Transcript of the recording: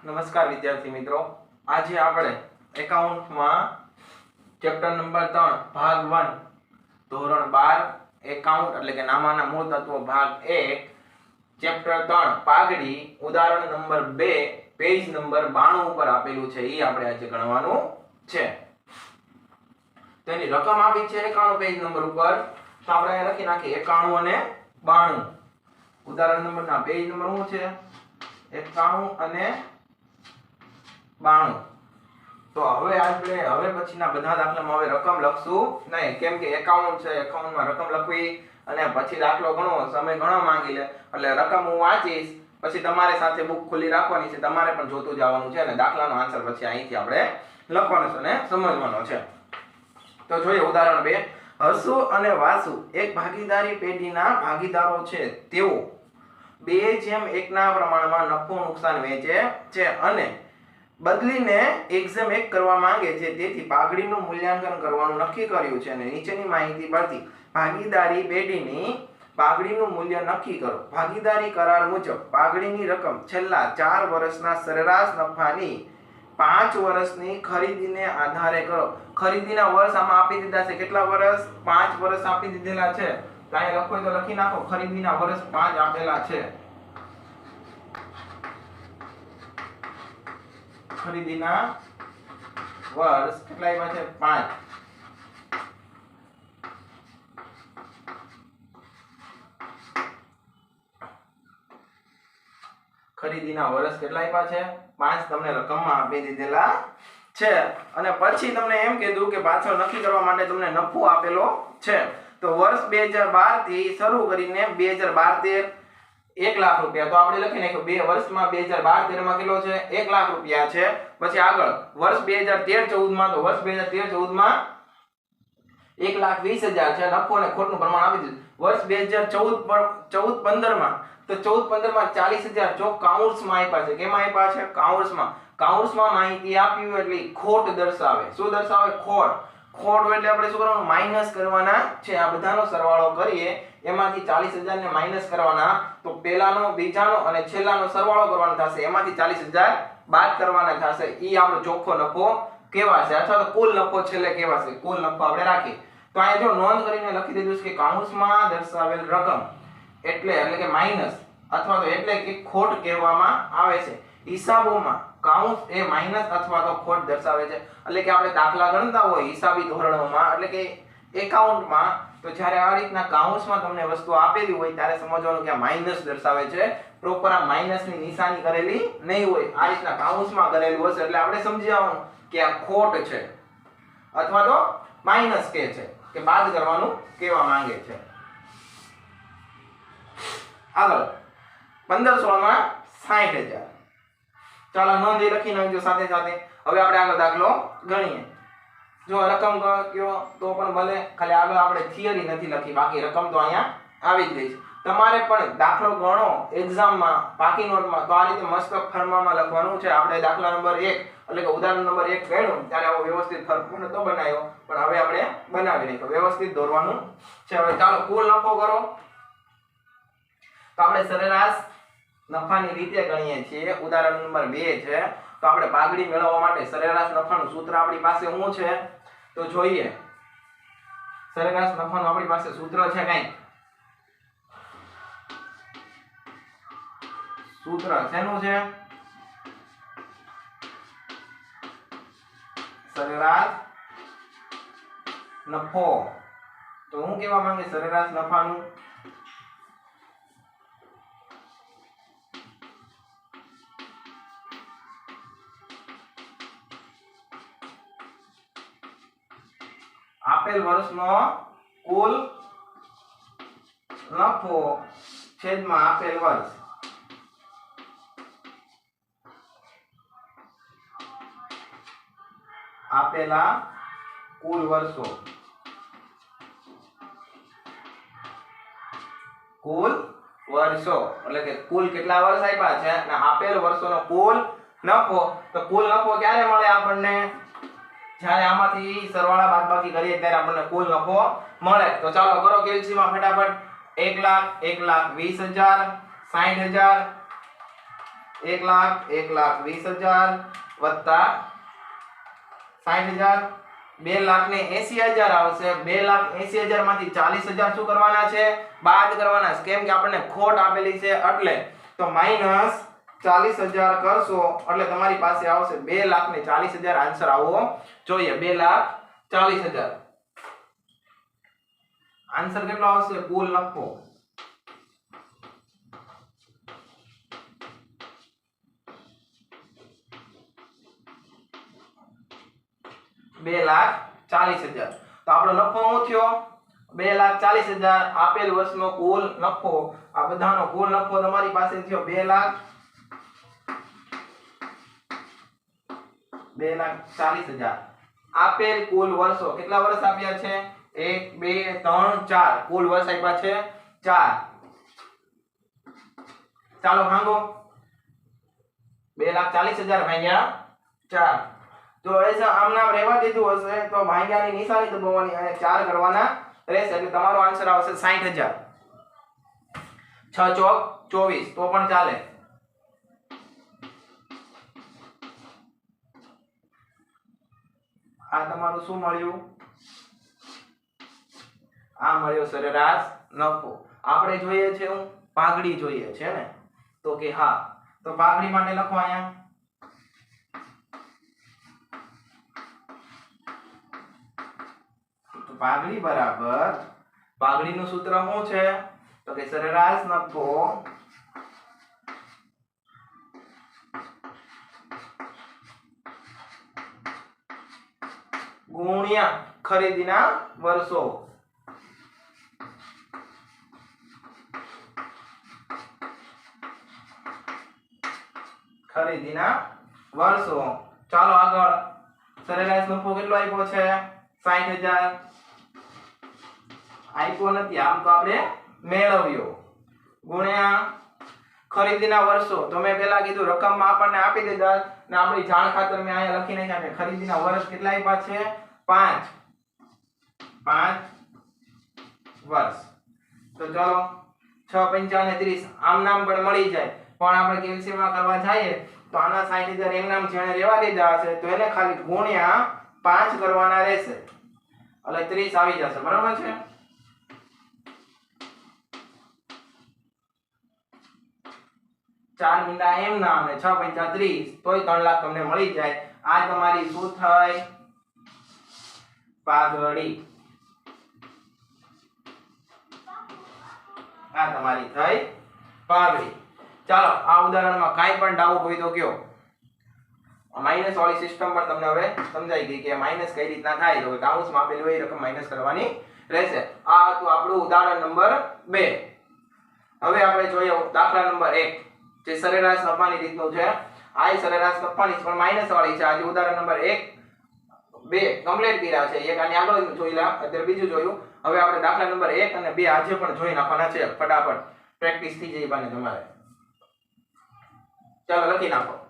નમસ્કાર વિદ્યાર્થી મિત્રો, આજે આપણે એકાઉન્ટમાં ચેપ્ટર નંબર 3 ભાગ 1 ધોરણ 12 એકાઉન્ટ એટલે કે નામાના મૂળ તત્વો ભાગ 1 ચેપ્ટર 3 પાઘડી ઉદાહરણ નંબર 2 પેજ નંબર 92 ઉપર આપેલું છે એ આપણે આજે ગણવાનું છે. તેની રકમ આપી છે 91 પેજ નંબર ઉપર, તો આપણે અહીં લખી નાખીએ 91 અને 92. ઉદાહરણ નંબરના પેજ નંબર શું છે? 91 અને 92. તો હવે પછીના બધા દાખલામાં હવે રકમ લખશું નહીં, કેમ કે એકાઉન્ટ છે, એકાઉન્ટમાં રકમ લખવી અને પછી દાખલો ગણવો સમય ઘણો માંગી લે. એટલે રકમ હું વાંચીશ, પછી તમારે સાથે બુક ખુલ્લી રાખવાની છે, તમારે પણ જોતું જવાનું છે અને દાખલાનો આન્સર પછી અહીંથી આપણે લખવાનો છે અને સમજવાનો છે. તો જોઈએ ઉદાહરણ 2. હસુ અને વાસુ એક ભાગીદારી પેઢીના ભાગીદારો છે. તેઓ 2:1 ના પ્રમાણમાં નફો નુકસાન વેચે છે અને બદલીને 1:1 કરવા માંગે છે. તેથી પાઘડીનું મૂલ્યાંકન કરવાનું નક્કી કર્યું છે અને નીચેની માહિતી પરથી ભાગીદારી પેઢીની પાઘડીનું મૂલ્ય નક્કી કરો. ભાગીદારી કરાર મુજબ પાઘડીની રકમ છેલ્લા 4 વર્ષના સરેરાશ નફાની 5 વર્ષની ખરીદીને આધારે કરો. ખરીદીના વર્ષ આમાં આપી દીધા છે. કેટલા વર્ષ? 5 વર્ષ આપી દીધેલા છે. તો અહીં લખો તો લખી નાખો, ખરીદીના વર્ષ 5 આપેલા છે. ખરીદીના વર્ષ કેટલા આવ્યા છે? 5. ખરીદીના વર્ષ કેટલા આપ્યા છે? 5 તમને રકમમાં આપી દીધેલા છે. અને પછી તમને એમ કીધું કે પાછળ નક્કી કરવા માટે તમને નફો આપેલો છે. તો વર્ષ 2012 થી શરૂ કરીને 2012-13 1 લાખ રૂપિયા. તો આપણે લખી નાખ્યું, બે વર્ષમાં 2012-13 માં કેટલો છે? 1 લાખ રૂપિયા છે. પછી આગળ વર્ષ 2013-14 માં, તો વર્ષ 2013-14 માં 1,20,000 છે. નફો અને ખોટનું પ્રમાણ આપી દીધું. વર્ષ 2014-15 માં, તો 14-15 માં 40,000 જો કાઉન્ટ્સમાં આપ્યા છે. કેમાં આપ્યા છે? કાઉન્ટ્સમાં. કાઉન્ટ્સમાં માહિતી આપી હોય એટલે ખોટ દર્શાવે. શું દર્શાવે? ખોટ. ખોટ એટલે આપણે શું કરવાનું? માઈનસ કરવાના છે. આ બધાનો સરવાળો કરીએ, એમાંથી 40,000 ને માઈનસ કરવાના, તો પહેલાનો, બીજાનો અને છેલ્લાનો સરવાળો કરવાનો થશે. એમાંથી 40,000 બાદ કરવાના થશે. ઈ આપણો ચોખ્ખો નફો કહેવાશે, અથવા તો કુલ નફો છેલ્લે કહેવાશે. કુલ નફો આપણે રાખીએ. તો અહીંયા જો નોંધ કરીને લખી દીધું છે કે કાઉન્ટ્સમાં દર્શાવેલ રકમ એટલે કે માઈનસ અથવા તો એટલે કે ખોટ કહેવામાં આવે છે. હિસાબોમાં કાઉન્ટ્સ એ માઈનસ અથવા તો ખોટ દર્શાવે છે. એટલે કે આપણે દાખલા ગણતા હોય હિસાબી ધોરણોમાં, એટલે કે એકાઉન્ટમાં, તો જ્યારે આ રીતના કાઉન્ટ્સમાં તમને વસ્તુ આપેલી હોય ત્યારે સમજવાનું કે આ માઈનસ દર્શાવે છે. પ્રોપર આ માઈનસની નિશાની કરેલી નહીં હોય, આ રીતના કાઉન્ટ્સમાં કરેલું હશે એટલે આપણે સમજી જવાનું કે આ ખોટ છે અથવા તો માઈનસ કે છે, કે બાદ કરવાનું કહેવા માંગે છે. આગળ 15-16 માં 60,000. ચાલો નોંધ લખી નાખજો સાથે સાથે. હવે આપણે આગળ દાખલો ગણીએ. જો રકમ કયો તો પણ ભલે, ખાલી આગળ આપણે થિયરી નથી લખી, બાકી રકમ તો અહીંયા આવી જ ગઈ છે. તમારે પણ દાખલો ગણો એક્ઝામમાં પાકી નોટમાં, તો આ રીતે મસ્ત ફરમામાં લખવાનું છે. આપણે દાખલા નંબર 1 એટલે કે ઉદાહરણ નંબર 1 ગણ્યું ત્યારે આવો વ્યવસ્થિત ફરમો નતો બનાવ્યો, પણ હવે આપણે બનાવી નાખ્યો, વ્યવસ્થિત દોરવાનું છે. હવે ચાલો કુલ નફો કરો. તો આપણે સરેરાશ નફાની રીતે ગણીએ છીએ. ઉદાહરણ નંબર 2 છે. તો આપણે પાઘડી મેળવવા માટે સરેરાશ નફાનું સૂત્ર આપણી પાસે શું છે? તો જોઈએ. સરેરાશ નફાનું આપણી પાસે સૂત્ર છે કઈ? સૂત્ર શેનું છે? સરેરાશ નફો. તો હું કહેવા માંગે સરેરાશ નફાનું આપેલ વર્ષનો કુલ નફો છેદમાં આપેલ વર્ષ. આપેલા કુલ વર્ષો, કુલ વર્ષો એટલે કે કુલ કેટલા વર્ષ આપ્યા છે અને આપેલ વર્ષોનો કુલ નફો. તો કુલ નફો ક્યારે મળે આપણને? જ્યારે આમાંથી સરવાળા બાદબાકી કરીએ ત્યારે આપણને કુલ નફો મળે. તો ચાલો કરો કેલ્સીમાં ફટાફટ. 1,20,000, 60,000, 1,20,000 વત્તા 60,000 2,80,000 આવશે 2,80,000 માંથી 40,000 શું કરવાના છે બાદ કરવાના છે કેમ કે આપણને ખોટ આપેલી છે એટલે તો માઈનસ 40,000 કરશો એટલે તમારી પાસે આવશે 2,40,000 આન્સર આવવો જોઈએ 2,40,000 આન્સર કેટલો આવશે કુલ લખો 2,40,000 તો આપણો નફો શું થયો 2,40,000 આપેલ વર્ષનો કુલ નફો આ બધાનો કુલ નફો તમારી પાસે થયો 2,40,000 આપેલ કુલ વર્ષો કેટલા વર્ષ આપ્યા છે 1 2 3 4 કુલ વર્ષ આપ્યા છે 4 ચાલો ભાંગો 2,40,000 ભાગ્યા 4 તો ऐसा આમ નામ રહેવા દીધું હશે તો ભાગ્યાની નિશાની દબાવવાની અને 4 કરવાના રહેશે એટલે તમારો આન્સર આવશે 60,000 6 ચોક 24 તો પણ ચાલે આ તમારું શું મળ્યું આ મળ્યો સરેરાશ નફો આપણે જોઈએ છે હું પાઘડી જોઈએ છે ને તો કે હા તો પાઘડી માટે લખો અહીંયા પાઘડી બરાબર પાઘડીનું સૂત્ર શું છે તો કે સરેરાશ નફો ગુણ્યા ખરીદીના વર્ષો ખરીદીના વર્ષો ચાલો આગળ સરેરાશ નફો કેટલો આપ્યો છે 60,000 આપ્યો નથી આમ તો આપણે મેળવ્યો ગુણ્યા ખરીદીના વર્ષો તો મેં પહેલા કીધું રકમમાં આપણને આપી દીધા ને આપણી જાણ ખાતર મેં અહીંયા લખી નાખ્યા કે ખરીદીના વર્ષ કેટલા આપ્યા છે 5 વર્ષ તો ચલો 6 5 30 આમ નામ પણ મળી જાય પણ આપણે કેલ્શિયમમાં કરવા જઈએ તો આના 60,000 એમ નામ જેણે રહેવા દીધા હશે તો એને ખાલી ગુણ્યા 5 કરવાના રહેશે એટલે 30 આવી જશે બરાબર છે 4 મીંડા એમ નામ ને 6 5 30 તોય 3 લાખ તમને મળી જાય આ તમારી શું થઈ પાઘડી આ તમારી થઈ પાઘડી ચાલો આ ઉદાહરણમાં કાઈ પણ ડાઉટ હોય તો કયો માઈનસ વાળી સિસ્ટમ પણ તમને હવે સમજાઈ ગઈ કે માઈનસ કઈ રીતના થાય તો કાઉન્સમાં આપેલી હોય રકમ માઈનસ કરવાની રહેશે આ હતું આપણું ઉદાહરણ નંબર 2 હવે આપણે જોઈએ દાખલા નંબર 1 જે સરેરાશ નફાની રીતનું છે આ સરેરાશ નફાની પણ માઈનસ વાળી છે આજે ઉદાહરણ નંબર 1 2 કમ્પ્લીટ કર્યા છે એક આની આગળ જોઈલા અત્યારે બીજું જોયું હવે આપણે દાખલા નંબર 1 અને 2 આજે પણ જોઈ નાખવાના છે ફટાફટ પ્રેક્ટિસ થઈ જાય બાને તમારે ચાલો લખી નાખો